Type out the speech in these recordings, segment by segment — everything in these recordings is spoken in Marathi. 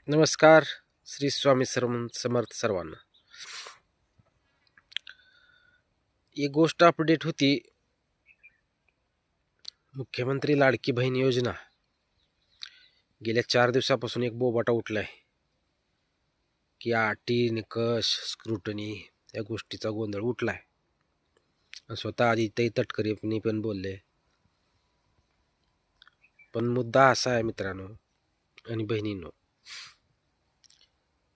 नमस्कार. श्री स्वामी समर्थ सर्वांना. एक गोष्ट अपडेट होती. मुख्यमंत्री लाडकी बहीण योजना गेल्या 4 दिवसापासून एक बोबाटा उठलाय की अटी निकष स्क्रुटनी या गोष्टीचा गोंधळ उठलाय. स्वतः आदित्य तटकरेंनी पण बोलले. पण मुद्दा असा आहे मित्रांनो आणि बहिणींनो,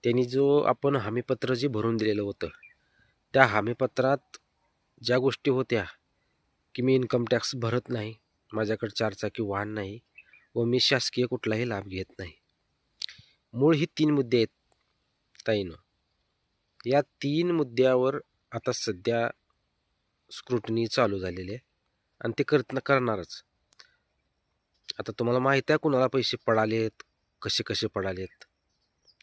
त्यांनी जो आपण हमीपत्र जे भरून दिलेलं होतं त्या हमीपत्रात ज्या गोष्टी होत्या की मी इन्कम टॅक्स भरत नाही, माझ्याकडे 4 चाकी वाहन नाही व मी शासकीय कुठलाही लाभ घेत नाही, मूळ ही 3 मुद्दे आहेत ताईनो. या 3 मुद्द्यावर आता सध्या स्क्रुटनी चालू झालेली आहे आणि ते करणारच. आता तुम्हाला माहिती आहे कुणाला पैसे पडालेत, कसे कसे पडालेत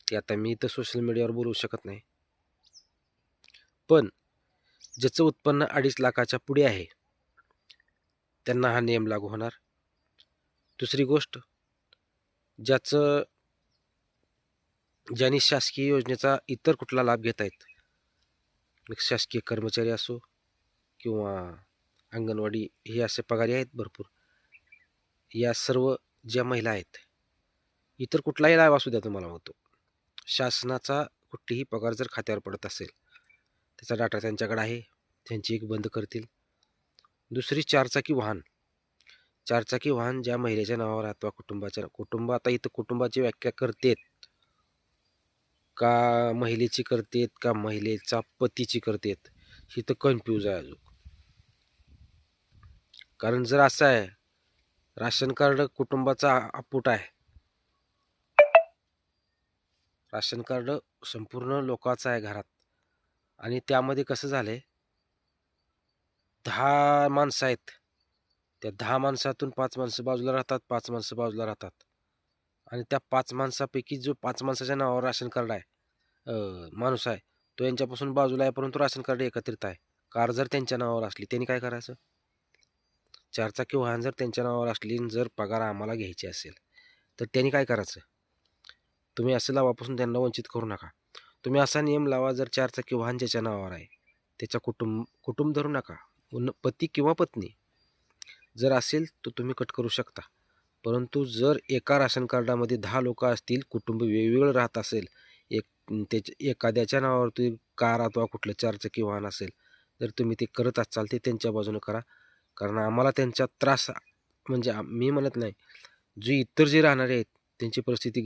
ते आता मी तर सोशल मीडियावर बोलू शकत नाही. पण ज्याचं उत्पन्न 2.5 लाखाच्या पुढे आहे त्यांना हा नियम लागू होणार. दुसरी गोष्ट, ज्यांनी शासकीय योजनेचा इतर कुठला लाभ घेत आहेत, शासकीय कर्मचारी असो किंवा अंगणवाडी हे असे पगारी आहेत भरपूर, या सर्व ज्या महिला आहेत, इतर कुठलाही लाभ असू द्या तुम्हाला होतो, शासनाचा कुठलीही पगार जर खात्यावर पडत असेल त्याचा डाटा त्यांच्याकडे आहे, त्यांची एक बंद करतील. दुसरी, 4 चाकी वाहन ज्या महिलेच्या नावावर अथवा कुटुंब आता इथं कुटुंबाची व्याख्या करतेत का महिलेची करतेत का महिलेचा पतीची करतेत ही तर कन्फ्यूज आहे अजून. कारण जर असं आहे, राशन कार्ड कुटुंबाचा अपूट आहे, राशन कार्ड संपूर्ण लोकांचं आहे घरात, आणि त्यामध्ये कसं झालंय 10 माणसं आहेत, त्या 10 माणसातून 5 माणसं बाजूला राहतात, 5 माणसं बाजूला राहतात, आणि त्या 5 माणसापैकी जो 5 माणसाच्या नावावर राशन कार्ड आहे माणूस आहे तो यांच्यापासून बाजूला आहे, परंतु राशन कार्ड एकत्रित आहे. कार जर त्यांच्या नावावर असली त्यांनी काय करायचं? 4 चाकी वाहन जर त्यांच्या नावावर असली, जर पगार आम्हाला घ्यायची असेल तर त्यांनी काय करायचं? तुम्ही असं लावापासून त्यांना वंचित करू नका. तुम्ही असा नियम लावा, जर 4 चाकी वाहन ज्याच्या नावावर आहे त्याचा कुटुंब धरू नका, पती किंवा पत्नी जर असेल तर तुम्ही कट करू शकता. परंतु जर एका राशन कार्डामध्ये 10 लोक असतील, कुटुंब वेगवेगळं राहत असेल, एखाद्याच्या नावावरती कार अथवा कुठलं 4 चाकी वाहन असेल, जर तुम्ही ते करत असाल ते त्यांच्या बाजूने करा. कारण आम्हाला त्यांचा त्रास, म्हणजे मी म्हणत नाही, जे इतर जे राहणारे आहेत त्यांची परिस्थिती